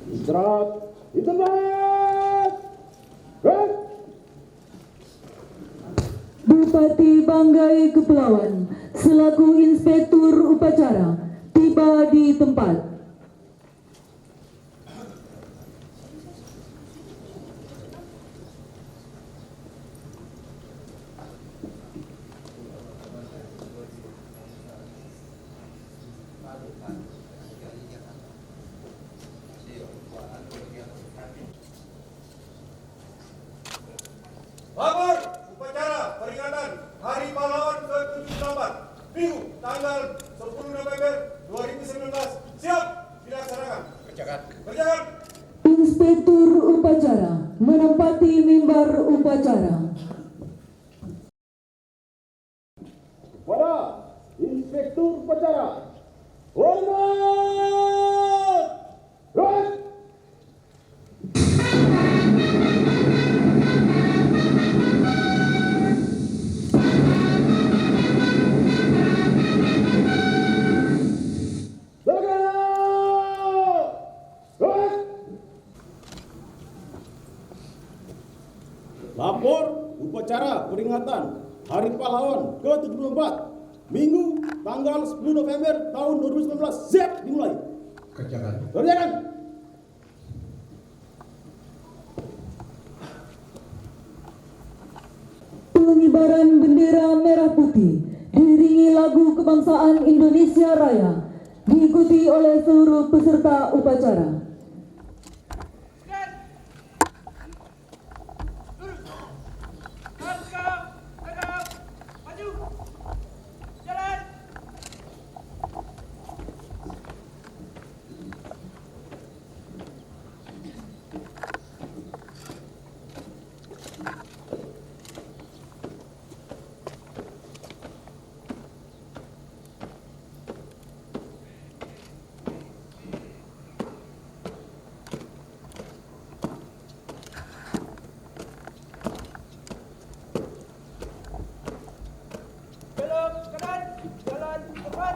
Istirahat di tempat. Gerak. Bupati Banggai Kepulauan selaku Inspektur Upacara tiba di tempat. Lapor upacara peringatan Hari Pahlawan ke-78 Minggu tanggal 10 November 2019 siap dilaksanakan. Kerjakan. Inspektur Upacara menempati mimbar upacara. Kepada Inspektur Upacara, hormat. Gerak. Lapor upacara peringatan Hari Pahlawan ke-74 Minggu tanggal 10 November tahun 2019 siap dimulai. Kerjakan. Pengibaran bendera merah putih diiringi lagu kebangsaan Indonesia Raya diikuti oleh seluruh peserta upacara. Belok kanan, jalan cepat.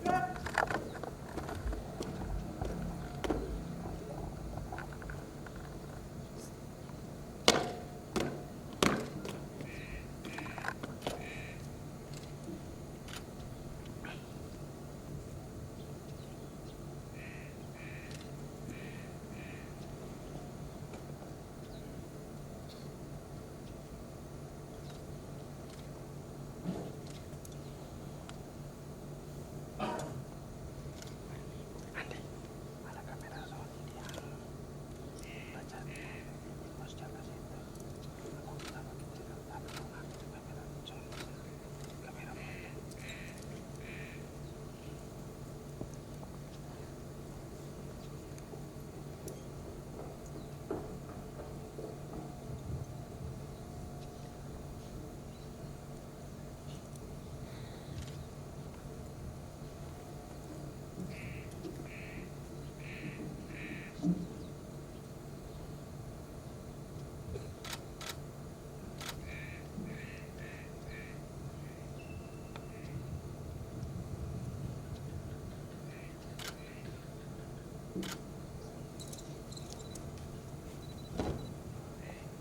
Gerak.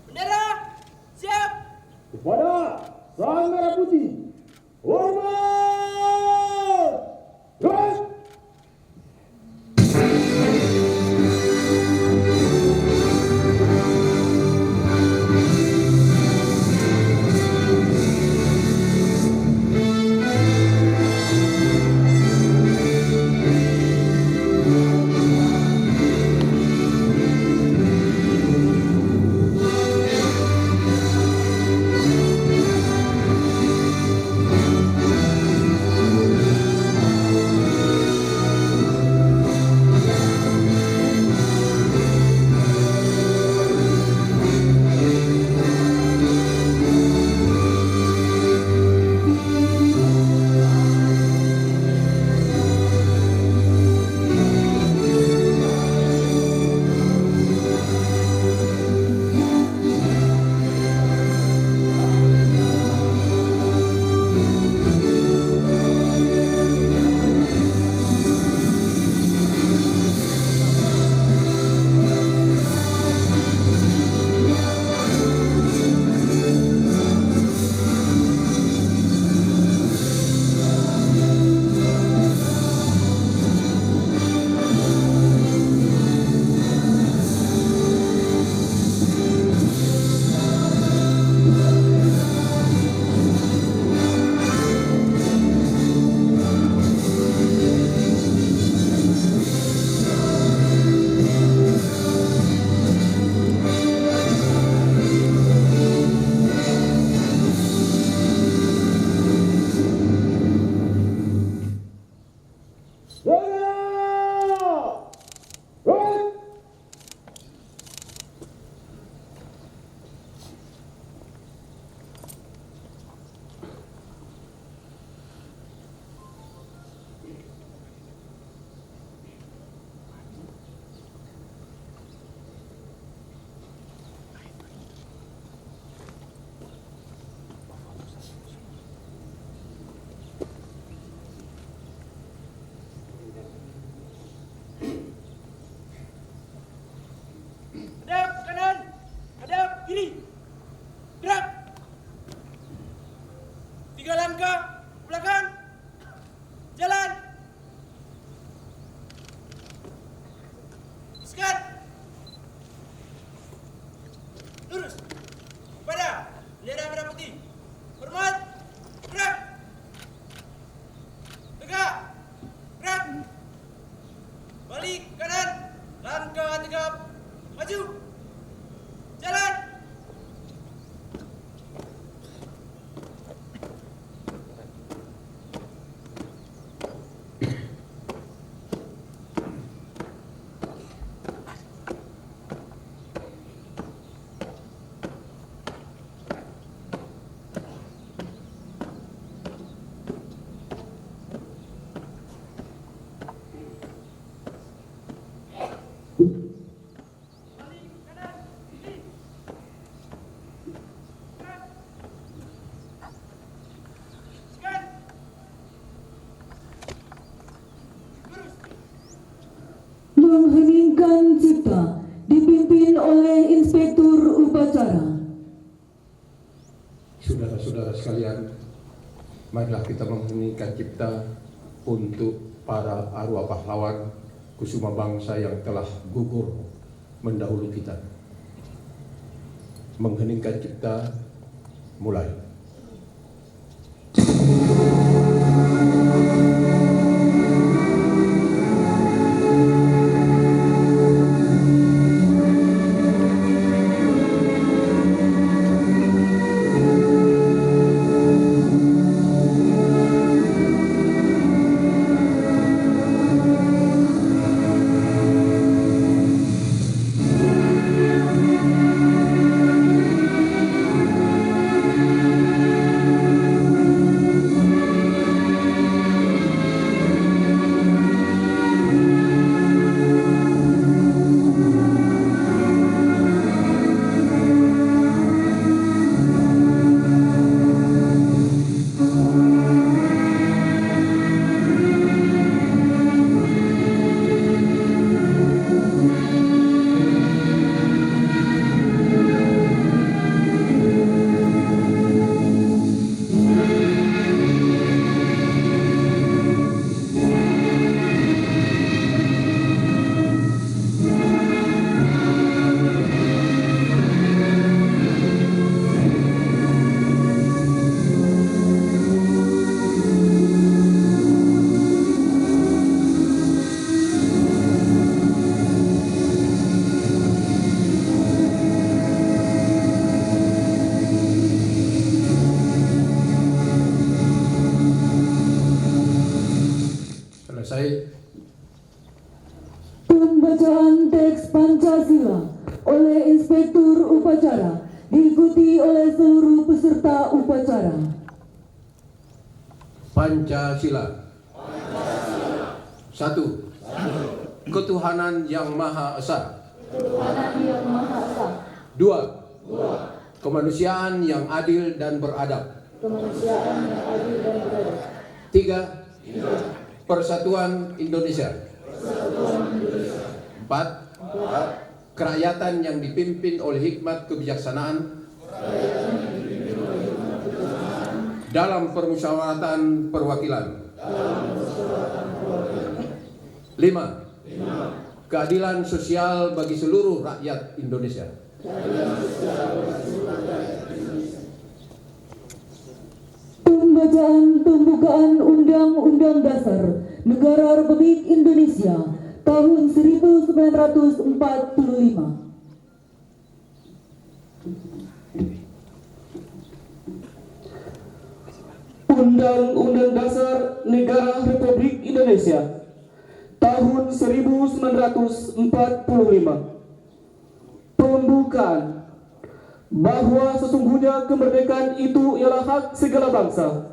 Bendera siap. Kepada Sang Merah Putih, hormat. Gerak. balik kanan, langkah tegap, maju, jalan. Mengheningkan cipta dipimpin oleh Inspektur Upacara. Saudara-saudara sekalian, marilah kita mengheningkan cipta untuk para arwah pahlawan kusuma bangsa yang telah gugur mendahului kita. Mengheningkan cipta, mulai. Selesai. Pembacaan teks Pancasila oleh Inspektur Upacara diikuti oleh seluruh peserta upacara. Pancasila. Satu. Ketuhanan yang Maha Esa. Dua. Kemanusiaan yang adil dan beradab. Tiga. Persatuan Indonesia. Empat. Kerakyatan yang dipimpin oleh hikmat kebijaksanaan dalam permusyawaratan perwakilan. Lima. Keadilan sosial bagi seluruh rakyat Indonesia. Pembacaan pembukaan Undang-Undang Dasar Negara Republik Indonesia tahun 1945. Undang-Undang Dasar Negara Republik Indonesia tahun 1945. Pembukaan bahwa sesungguhnya kemerdekaan itu ialah hak segala bangsa,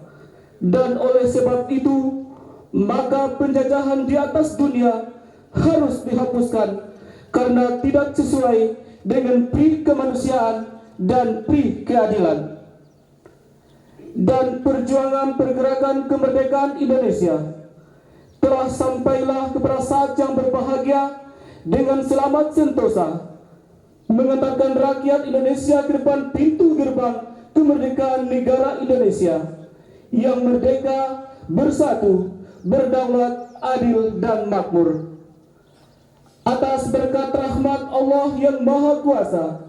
dan oleh sebab itu maka penjajahan di atas dunia harus dihapuskan karena tidak sesuai dengan pri kemanusiaan dan pri keadilan. Dan perjuangan pergerakan kemerdekaan Indonesia telah sampailah kepada saat yang berbahagia dengan selamat sentosa, mengantarkan rakyat Indonesia ke depan pintu gerbang kemerdekaan negara Indonesia yang merdeka, bersatu, berdaulat, adil, dan makmur. Atas berkat rahmat Allah yang Maha Kuasa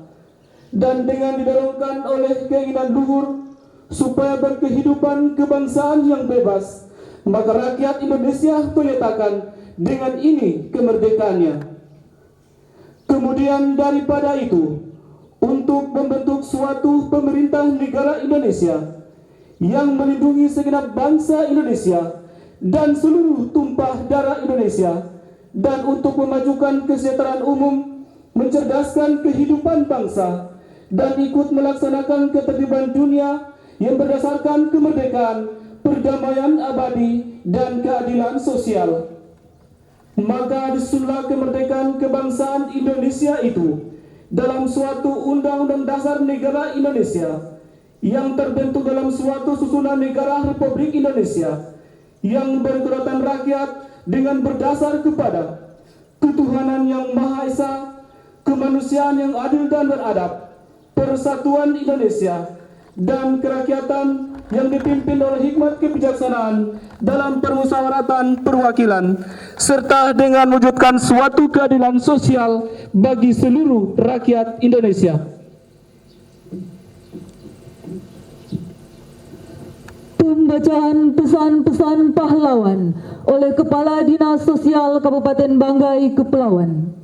dan dengan didorongkan oleh keinginan luhur supaya berkehidupan kebangsaan yang bebas, maka rakyat Indonesia menyatakan dengan ini kemerdekaannya. Kemudian daripada itu, untuk membentuk suatu pemerintah negara Indonesia yang melindungi segenap bangsa Indonesia dan seluruh tumpah darah Indonesia, dan untuk memajukan kesejahteraan umum, mencerdaskan kehidupan bangsa, dan ikut melaksanakan ketertiban dunia yang berdasarkan kemerdekaan, perdamaian abadi, dan keadilan sosial. Maka disusunlah kemerdekaan kebangsaan Indonesia itu dalam suatu Undang-Undang Dasar Negara Indonesia yang terbentuk dalam suatu susunan negara Republik Indonesia yang berkedaulatan rakyat dengan berdasar kepada ketuhanan yang Maha Esa, kemanusiaan yang adil dan beradab, persatuan Indonesia, dan kerakyatan yang dipimpin oleh hikmat kebijaksanaan dalam permusyawaratan perwakilan, serta dengan mewujudkan suatu keadilan sosial bagi seluruh rakyat Indonesia. Pembacaan pesan-pesan pahlawan oleh Kepala Dinas Sosial Kabupaten Banggai Kepulauan.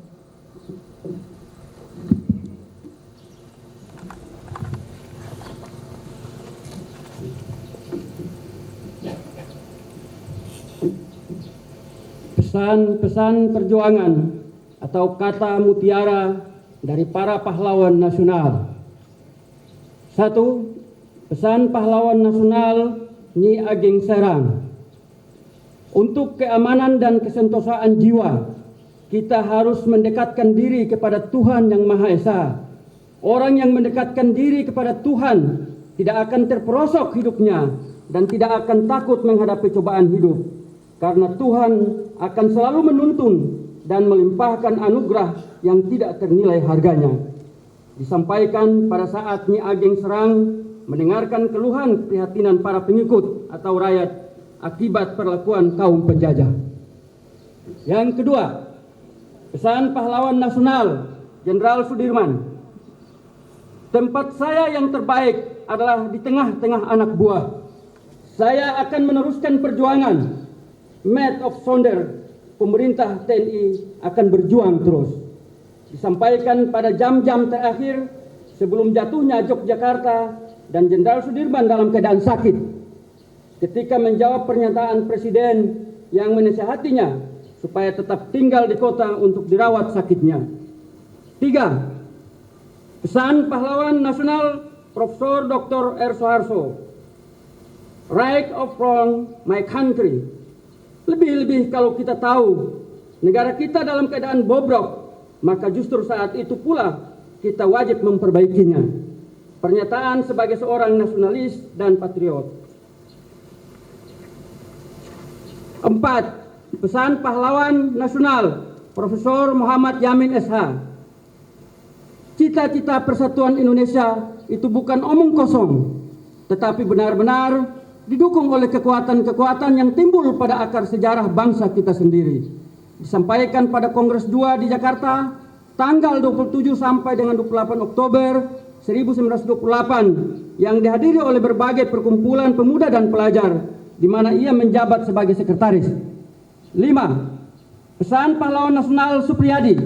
Pesan-pesan perjuangan atau kata mutiara dari para pahlawan nasional. 1. Pesan pahlawan nasional Nyi Ageng Serang. Untuk keamanan dan kesentosaan jiwa, kita harus mendekatkan diri kepada Tuhan yang Maha Esa. Orang yang mendekatkan diri kepada Tuhan tidak akan terperosok hidupnya dan tidak akan takut menghadapi cobaan hidup. Karena Tuhan akan selalu menuntun dan melimpahkan anugerah yang tidak ternilai harganya. Disampaikan pada saat Nyi Ageng Serang mendengarkan keluhan keprihatinan para pengikut atau rakyat akibat perlakuan kaum penjajah. Yang kedua, pesan pahlawan nasional Jenderal Sudirman. Tempat saya yang terbaik adalah di tengah-tengah anak buah. Saya akan meneruskan perjuangan. Maid of Sonder, pemerintah TNI akan berjuang terus. Disampaikan pada jam-jam terakhir sebelum jatuhnya Yogyakarta dan Jenderal Sudirman dalam keadaan sakit. Ketika menjawab pernyataan Presiden yang menasihatinya supaya tetap tinggal di kota untuk dirawat sakitnya. 3. Pesan pahlawan nasional Profesor Dr. R. Soeharto. Right of wrong, my country. Lebih-lebih kalau kita tahu negara kita dalam keadaan bobrok, maka justru saat itu pula kita wajib memperbaikinya. Pernyataan sebagai seorang nasionalis dan patriot. 4. Pesan pahlawan nasional Profesor Muhammad Yamin SH. Cita-cita persatuan Indonesia itu bukan omong kosong, tetapi benar-benar didukung oleh kekuatan-kekuatan yang timbul pada akar sejarah bangsa kita sendiri. Disampaikan pada Kongres 2 di Jakarta, tanggal 27 sampai dengan 28 Oktober 1928, yang dihadiri oleh berbagai perkumpulan pemuda dan pelajar, di mana ia menjabat sebagai sekretaris. 5. Pesan pahlawan nasional Supriyadi.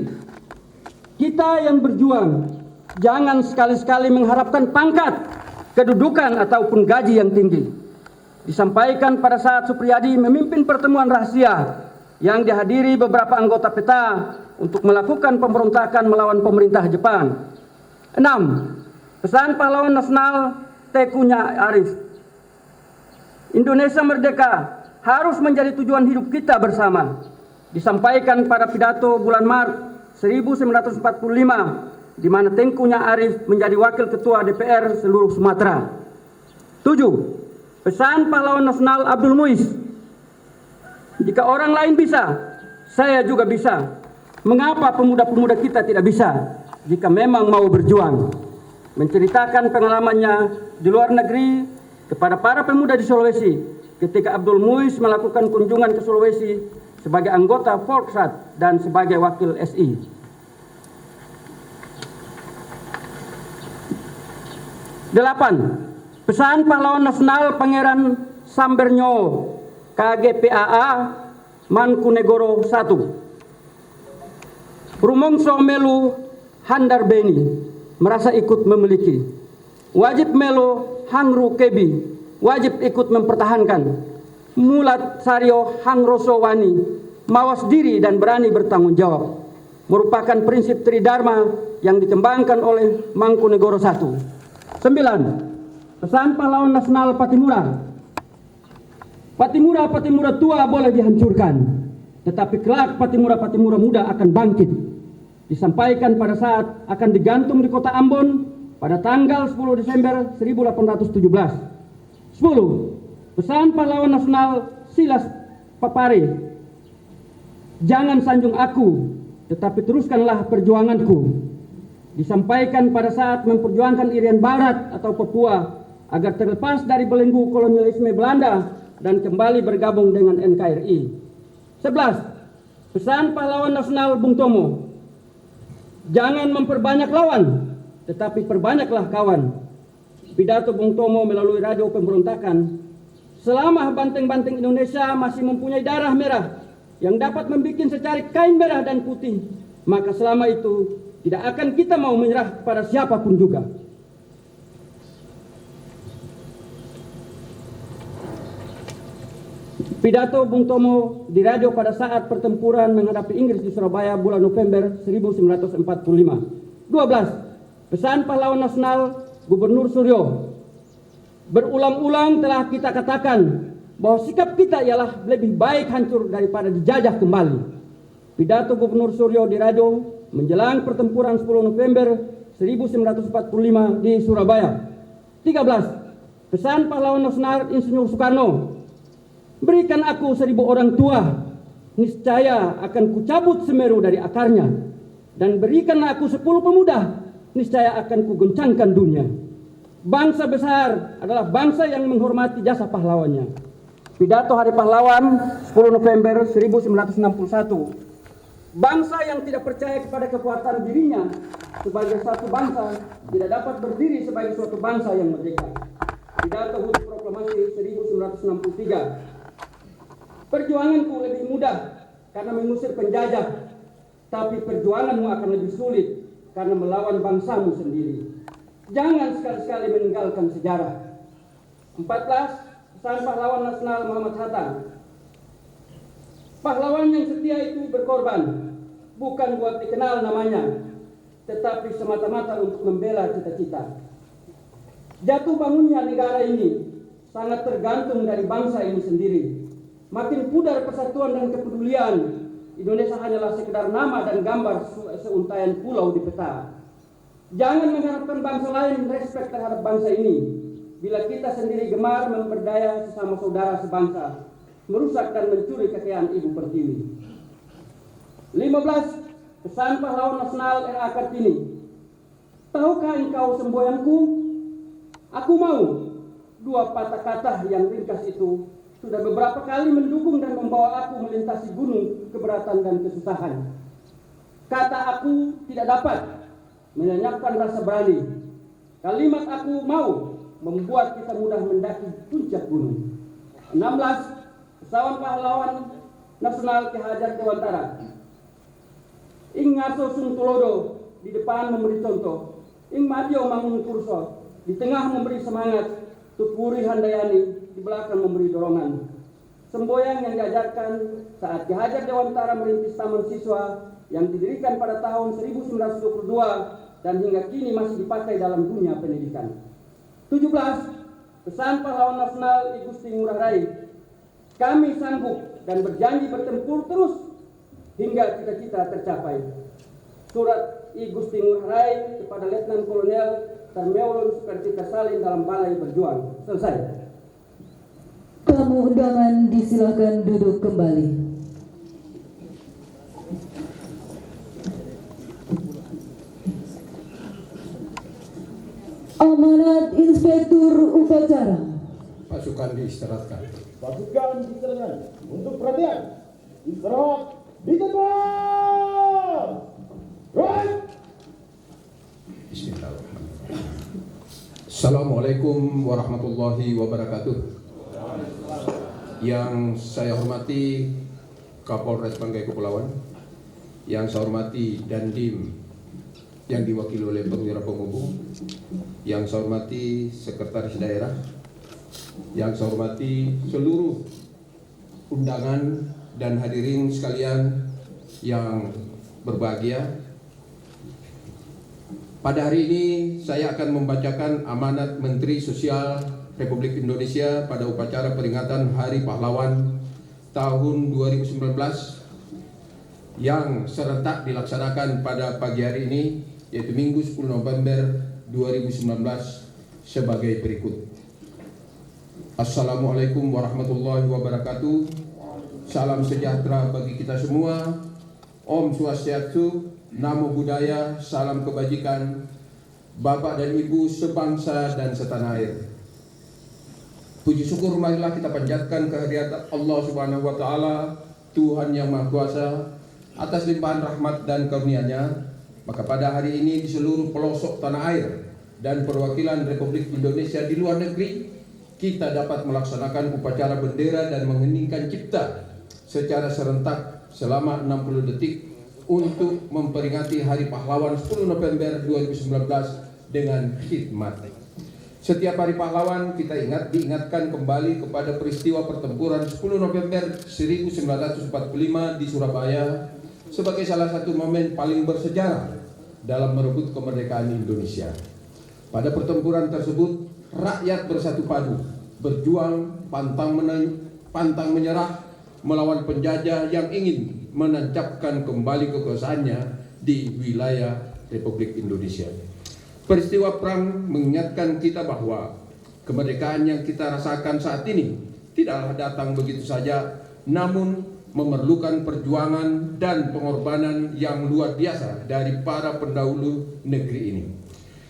Kita yang berjuang, jangan sekali-sekali mengharapkan pangkat, kedudukan, ataupun gaji yang tinggi. Disampaikan pada saat Supriyadi memimpin pertemuan rahasia yang dihadiri beberapa anggota PETA untuk melakukan pemberontakan melawan pemerintah Jepang. 6. Pesan pahlawan nasional Tekunya Arif. Indonesia merdeka harus menjadi tujuan hidup kita bersama. Disampaikan pada pidato bulan Maret 1945, di mana Tengkunya Arif menjadi wakil ketua DPR seluruh Sumatera. 7. Pesan pahlawan nasional Abdul Muiz. Jika orang lain bisa, saya juga bisa. Mengapa pemuda-pemuda kita tidak bisa jika memang mau berjuang? Menceritakan pengalamannya di luar negeri kepada para pemuda di Sulawesi ketika Abdul Muiz melakukan kunjungan ke Sulawesi sebagai anggota Volksrat dan sebagai wakil SI. 8. Pesan pahlawan nasional Pangeran Sambernyo KGPAA Mangkunegoro 1. Rumongso melu handar beni merasa ikut memiliki. Wajib melo hangru kebi wajib ikut mempertahankan. Mulat sario hangroso wani mawas diri dan berani bertanggung jawab. Merupakan prinsip Tridharma yang dikembangkan oleh Mangkunegoro 1. 9. Pesan pahlawan nasional Patimura. Patimura tua boleh dihancurkan, tetapi kelak Patimura muda akan bangkit. Disampaikan pada saat akan digantung di kota Ambon pada tanggal 10 Desember 1817. 10. Pesan pahlawan nasional Silas Papare. Jangan sanjung aku, tetapi teruskanlah perjuanganku. Disampaikan pada saat memperjuangkan Irian Barat atau Papua agar terlepas dari belenggu kolonialisme Belanda dan kembali bergabung dengan NKRI. 11. Pesan pahlawan nasional Bung Tomo. Jangan memperbanyak lawan, tetapi perbanyaklah kawan. Pidato Bung Tomo melalui radio pemberontakan. Selama banteng-banteng Indonesia masih mempunyai darah merah yang dapat membuat secarik kain merah dan putih, maka selama itu tidak akan kita mau menyerah pada siapapun juga. Pidato Bung Tomo di radio pada saat pertempuran menghadapi Inggris di Surabaya bulan November 1945. 12. Pesan pahlawan nasional Gubernur Suryo. Berulang-ulang telah kita katakan bahwa sikap kita ialah lebih baik hancur daripada dijajah kembali. Pidato Gubernur Suryo di radio menjelang pertempuran 10 November 1945 di Surabaya. 13. Pesan pahlawan nasional Insinyur Soekarno. Berikan aku 1000 orang tua, niscaya akan kucabut Semeru dari akarnya. Dan berikan aku 10 pemuda, niscaya akan kugoncangkan dunia. Bangsa besar adalah bangsa yang menghormati jasa pahlawannya. Pidato Hari Pahlawan 10 November 1961. Bangsa yang tidak percaya kepada kekuatan dirinya sebagai satu bangsa tidak dapat berdiri sebagai suatu bangsa yang merdeka. Pidato HUT Proklamasi 1963. Perjuanganku lebih mudah karena mengusir penjajah, tapi perjuanganmu akan lebih sulit karena melawan bangsamu sendiri. Jangan sekali-sekali meninggalkan sejarah. 14. Pesan pahlawan nasional Muhammad Hatta. Pahlawan yang setia itu berkorban, bukan buat dikenal namanya, tetapi semata-mata untuk membela cita-cita. Jatuh bangunnya negara ini sangat tergantung dari bangsa ini sendiri. Makin pudar persatuan dan kepedulian, Indonesia hanyalah sekedar nama dan gambar seuntaian pulau di peta. Jangan mengharapkan bangsa lain respek terhadap bangsa ini bila kita sendiri gemar memperdaya sesama saudara sebangsa, merusak dan mencuri kekayaan Ibu Pertiwi. 15. Pesan pahlawan nasional R.A. Kartini. Tahukah engkau semboyanku? Aku mau. 2 patah kata yang ringkas itu sudah beberapa kali mendukung dan membawa aku melintasi gunung keberatan dan kesusahan. Kata aku tidak dapat menyenyapkan rasa berani. Kalimat aku mau membuat kita mudah mendaki puncak gunung. 16. Pesan pahlawan nasional Ki Hajar Dewantara. Ing ngaso sung tulodo di depan memberi contoh, ing madio mangun kurso di tengah memberi semangat, Tutpuri Handayani di belakang memberi dorongan. Semboyan yang diajarkan saat Ki Hajar Dewantara merintis taman siswa yang didirikan pada tahun 1922 dan hingga kini masih dipakai dalam dunia pendidikan. 17. Pesan pahlawan nasional I Gusti Ngurah Rai. Kami sanggup dan berjanji bertempur terus hingga cita-cita tercapai. Surat I Gusti Ngurah Rai kepada Letnan Kolonel Tarmeulun Sukartika Salin dalam Balai Berjuang. Selesai. Tamu undangan disilakan duduk kembali. Amanat Inspektur Upacara. Pasukan diistirahatkan. Pasukan diserahkan untuk perhatian. Istirahat di tempat. Right. Bismillahirrahmanirrahim. Assalamualaikum warahmatullahi wabarakatuh. Yang saya hormati Kapolres Banggai Kepulauan, yang saya hormati Dandim yang diwakili oleh Perwira Penghubung, yang saya hormati Sekretaris Daerah, yang saya hormati seluruh undangan dan hadirin sekalian yang berbahagia. Pada hari ini saya akan membacakan amanat Menteri Sosial Republik Indonesia pada upacara peringatan Hari Pahlawan tahun 2019 yang serentak dilaksanakan pada pagi hari ini, yaitu Minggu 10 November 2019 sebagai berikut. Assalamualaikum warahmatullahi wabarakatuh. Salam sejahtera bagi kita semua. Om Swastiastu, Namo Buddhaya, salam kebajikan, Bapak dan Ibu sebangsa dan setanah air. Puji syukur marilah kita panjatkan kehadirat Allah Subhanahu wa taala, Tuhan yang Maha Kuasa, atas limpahan rahmat dan karunia-Nya. Maka pada hari ini di seluruh pelosok tanah air dan perwakilan Republik Indonesia di luar negeri, kita dapat melaksanakan upacara bendera dan mengheningkan cipta secara serentak selama 60 detik untuk memperingati Hari Pahlawan 10 November 2019 dengan khidmat. Setiap Hari Pahlawan kita diingatkan kembali kepada peristiwa pertempuran 10 November 1945 di Surabaya sebagai salah satu momen paling bersejarah dalam merebut kemerdekaan Indonesia. Pada pertempuran tersebut, rakyat bersatu padu, berjuang pantang menyerah melawan penjajah yang ingin menancapkan kembali kekuasaannya di wilayah Republik Indonesia. Peristiwa perang mengingatkan kita bahwa kemerdekaan yang kita rasakan saat ini tidaklah datang begitu saja, namun memerlukan perjuangan dan pengorbanan yang luar biasa dari para pendahulu negeri ini.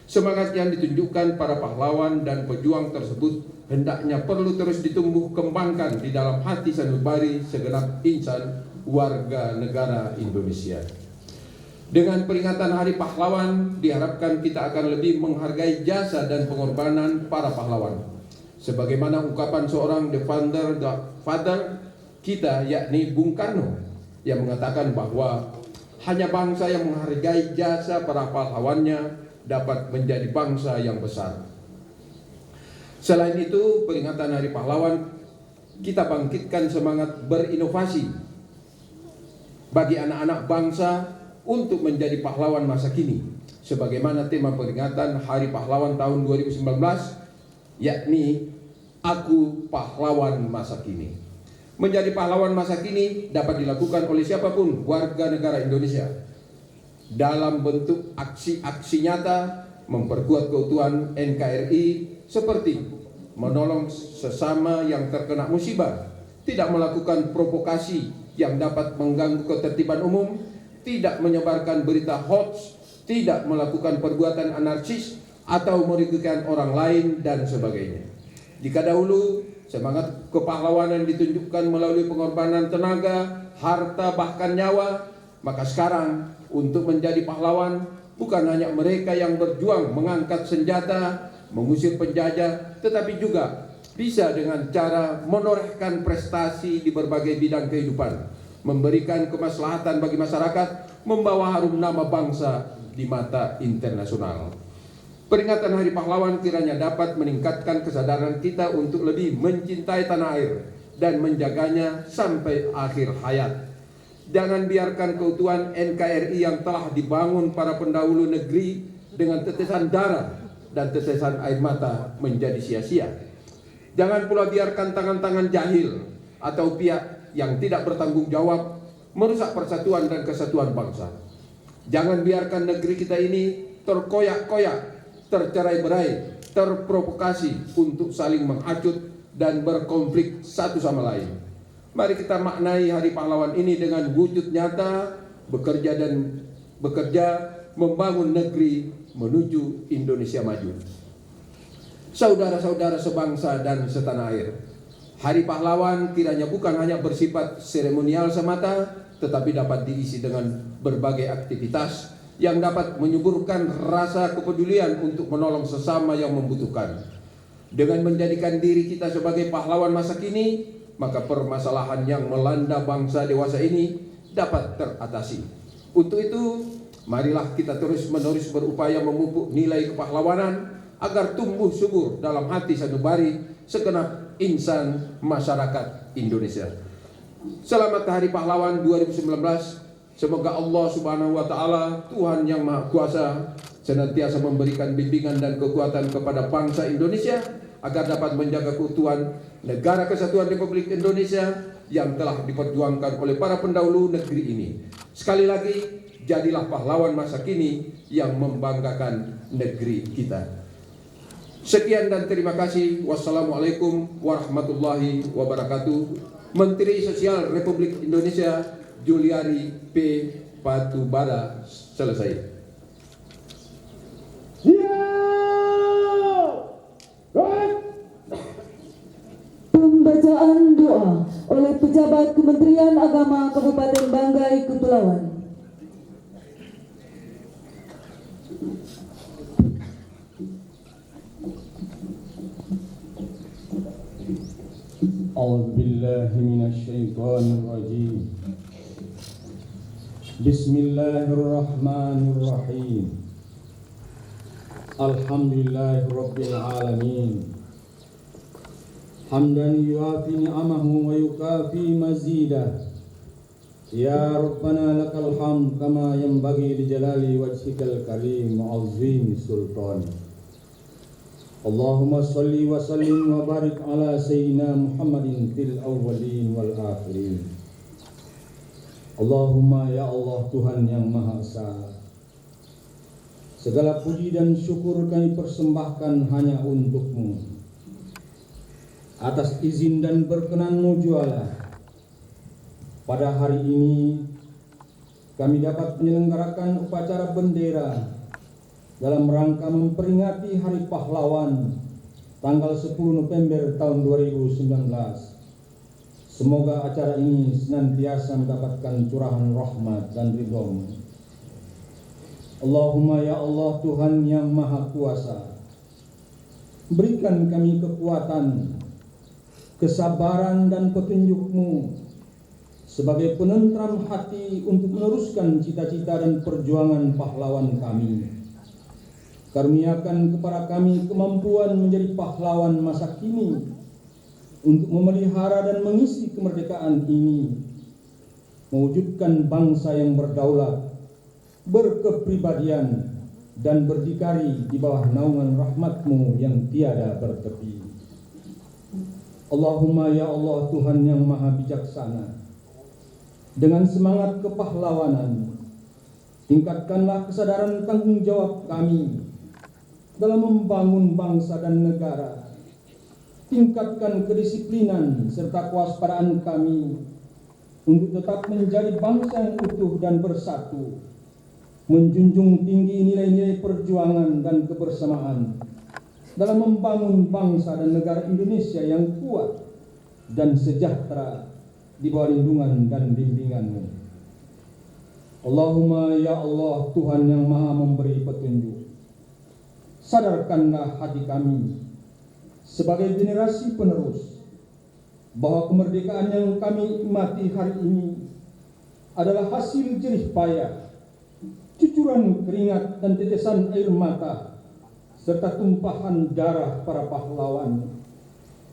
Semangat yang ditunjukkan para pahlawan dan pejuang tersebut hendaknya perlu terus ditumbuh kembangkan di dalam hati sanubari segenap insan warga negara Indonesia. Dengan peringatan Hari Pahlawan, diharapkan kita akan lebih menghargai jasa dan pengorbanan para pahlawan. Sebagaimana ungkapan seorang the father kita, yakni Bung Karno, yang mengatakan bahwa hanya bangsa yang menghargai jasa para pahlawannya dapat menjadi bangsa yang besar. Selain itu, peringatan Hari Pahlawan kita bangkitkan semangat berinovasi bagi anak-anak bangsa untuk menjadi pahlawan masa kini. Sebagaimana tema peringatan Hari Pahlawan tahun 2019, yakni Aku Pahlawan Masa Kini. Menjadi pahlawan masa kini dapat dilakukan oleh siapapun warga negara Indonesia dalam bentuk aksi-aksi nyata memperkuat keutuhan NKRI seperti menolong sesama yang terkena musibah, tidak melakukan provokasi yang dapat mengganggu ketertiban umum, tidak menyebarkan berita hoax, tidak melakukan perbuatan anarkis atau merugikan orang lain dan sebagainya. Jika dahulu semangat kepahlawanan ditunjukkan melalui pengorbanan tenaga, harta, bahkan nyawa, maka sekarang untuk menjadi pahlawan bukan hanya mereka yang berjuang mengangkat senjata, mengusir penjajah, tetapi juga bisa dengan cara menorehkan prestasi di berbagai bidang kehidupan, memberikan kemaslahatan bagi masyarakat, membawa harum nama bangsa di mata internasional. Peringatan Hari Pahlawan kiranya dapat meningkatkan kesadaran kita untuk lebih mencintai tanah air dan menjaganya sampai akhir hayat. Jangan biarkan keutuhan NKRI yang telah dibangun para pendahulu negeri dengan tetesan darah dan tetesan air mata menjadi sia-sia. Jangan pula biarkan tangan-tangan jahil atau pihak yang tidak bertanggung jawab merusak persatuan dan kesatuan bangsa. Jangan biarkan negeri kita ini terkoyak-koyak, tercerai-berai, terprovokasi untuk saling menghasut dan berkonflik satu sama lain. Mari kita maknai Hari Pahlawan ini dengan wujud nyata, bekerja membangun negeri menuju Indonesia maju. Saudara-saudara sebangsa dan setanah air, Hari Pahlawan kiranya bukan hanya bersifat seremonial semata, tetapi dapat diisi dengan berbagai aktivitas yang dapat menyuburkan rasa kepedulian untuk menolong sesama yang membutuhkan. Dengan menjadikan diri kita sebagai pahlawan masa kini, maka permasalahan yang melanda bangsa dewasa ini dapat teratasi. Untuk itu, marilah kita terus-menerus berupaya memupuk nilai kepahlawanan agar tumbuh subur dalam hati sanubari segenap insan masyarakat Indonesia. Selamat Hari Pahlawan 2019. Semoga Allah Subhanahu wa Ta'ala, Tuhan yang Maha Kuasa, senantiasa memberikan bimbingan dan kekuatan kepada bangsa Indonesia agar dapat menjaga keutuhan Negara Kesatuan Republik Indonesia yang telah diperjuangkan oleh para pendahulu negeri ini. Sekali lagi, jadilah pahlawan masa kini yang membanggakan negeri kita. Sekian dan terima kasih. Wassalamualaikum warahmatullahi wabarakatuh. Menteri Sosial Republik Indonesia Juliari P. Batubara. Selesai. Pembacaan doa oleh pejabat Kementerian Agama Kabupaten Banggai, Kepulauan. A'udzubillahi minasyaitonirrajim. Bismillahirrahmanirrahim. Alhamdulillahirabbil alamin. Hamdan yuafi ni'amahu wa yukafi mazidah. Ya Rabbana lakal hamd kama yanbaghi li jalali wajhikal karim wa 'azimi sultani. Allahumma salli wa sallim wa barik ala sayyidina Muhammadin fil awwalin wal akhirin. Allahumma ya Allah Tuhan yang Maha Esa, segala puji dan syukur kami persembahkan hanya untuk-Mu. Atas izin dan berkenan-Mu juala, pada hari ini kami dapat menyelenggarakan upacara bendera dalam rangka memperingati Hari Pahlawan tanggal 10 November tahun 2019. Semoga acara ini senantiasa mendapatkan curahan rahmat dan ridho-Mu. Allahumma ya Allah Tuhan yang Maha Kuasa, berikan kami kekuatan, kesabaran dan petunjuk-Mu sebagai penentram hati untuk meneruskan cita-cita dan perjuangan pahlawan kami. Karuniakan kepada kami kemampuan menjadi pahlawan masa kini untuk memelihara dan mengisi kemerdekaan ini, mewujudkan bangsa yang berdaulat, berkepribadian, dan berdikari di bawah naungan rahmat-Mu yang tiada bertepi. Allahumma ya Allah Tuhan yang Maha Bijaksana, dengan semangat kepahlawanan, tingkatkanlah kesadaran tanggung jawab kami dalam membangun bangsa dan negara. Tingkatkan kedisiplinan serta kewaspadaan kami untuk tetap menjadi bangsa yang utuh dan bersatu, menjunjung tinggi nilai-nilai perjuangan dan kebersamaan dalam membangun bangsa dan negara Indonesia yang kuat dan sejahtera di bawah lindungan dan bimbingan-Mu. Allahumma ya Allah Tuhan yang Maha memberi petunjuk, sadarkanlah hati kami sebagai generasi penerus bahwa kemerdekaan yang kami nikmati hari ini adalah hasil jerih payah, cucuran keringat dan tetesan air mata, serta tumpahan darah para pahlawan.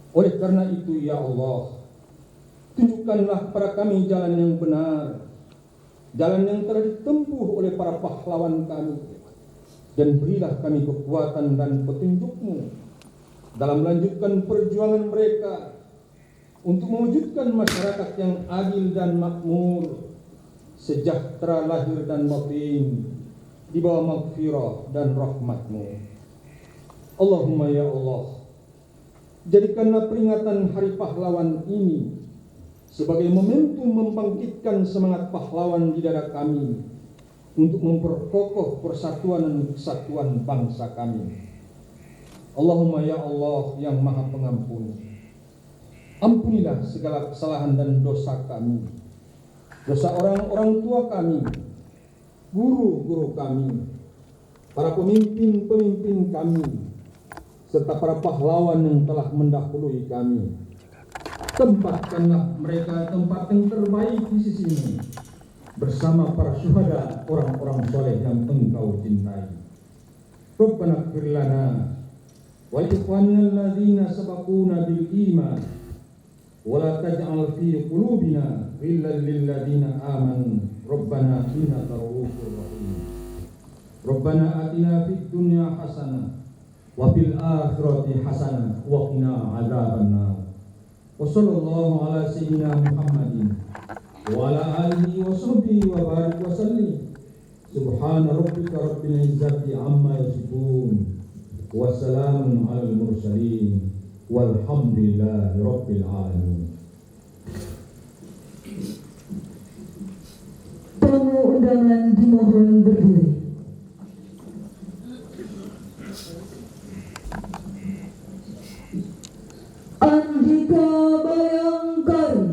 Oleh karena itu ya Allah, tunjukkanlah kepada kami jalan yang benar, jalan yang telah ditempuh oleh para pahlawan kami, dan berilah kami kekuatan dan petunjuk-Mu dalam melanjutkan perjuangan mereka untuk mewujudkan masyarakat yang adil dan makmur, sejahtera lahir dan batin di bawah maghfirah dan rahmat-Mu. Allahumma ya Allah, jadikanlah peringatan Hari Pahlawan ini sebagai momentum membangkitkan semangat pahlawan di dada kami untuk memperkokoh persatuan dan kesatuan bangsa kami. Allahumma ya Allah yang Maha Pengampun, ampunilah segala kesalahan dan dosa kami, dosa orang-orang tua kami, guru-guru kami, para pemimpin-pemimpin kami, serta para pahlawan yang telah mendahului kami. tempatkanlah mereka tempat yang terbaik di sisimu, bersama para syuhada, orang-orang soleh yang engkau cintai. Rabbana ighfir lana wa li ikhwanina alladzina sabaquna bil iman wa la taj'al fi qulubina ghillan lil ladzina amanu rabbana innaka ra'ufur rahim. Rabbana atina fid dunya hasanah wa fil akhirati hasanah wa qina adzabannar. Wa sallallahu ala sayyidina Muhammadin wa ala alihi wa sahbihi wa barik wa sallim. Subhana rabbika rabbil izzati amma yasifun wa salamun alal mursalin walhamdulillahi rabbil alamin. Tamu undangan dimohon berdiri. Andika Bayangkari.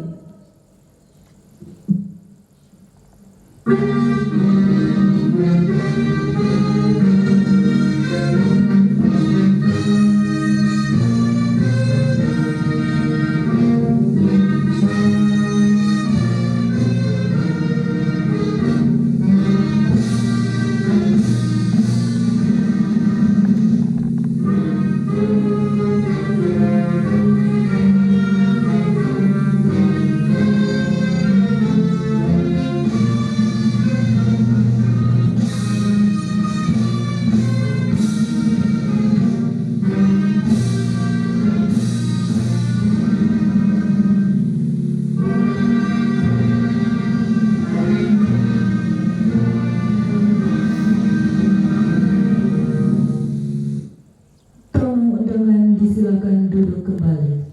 Silakan duduk kembali.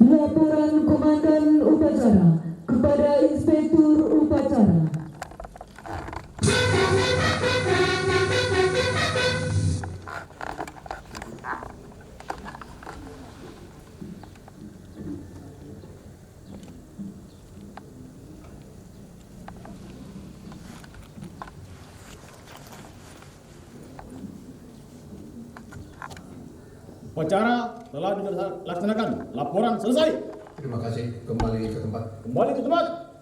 Laporan Komandan Upacara kepada Inspektur Upacara. Upacara telah dilaksanakan. Laporan selesai. Terima kasih. Kembali ke tempat. Kembali ke tempat.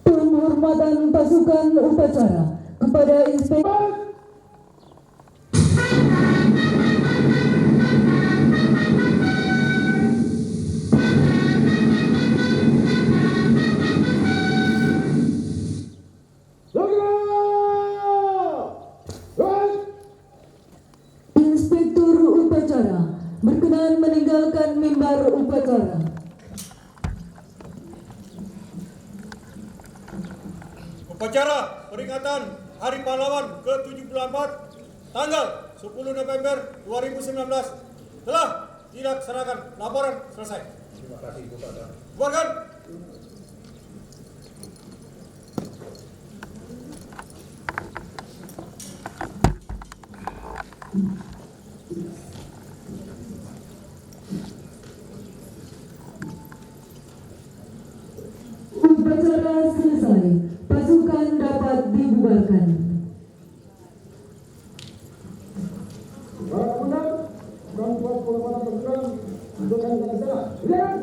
Penghormatan pasukan upacara kepada Inspektur. Inspektur Upacara berkenan meninggalkan mimbar upacara. Upacara peringatan Hari Pahlawan ke-74 tanggal 10 November 2019 telah dilaksanakan. Laporan selesai. Terima kasih kepada. Bubarkan. Upacara selesai. Pasukan dapat dibubarkan. Para komandan, orang tua penghormatan pasukan untuk yang sana. Silakan.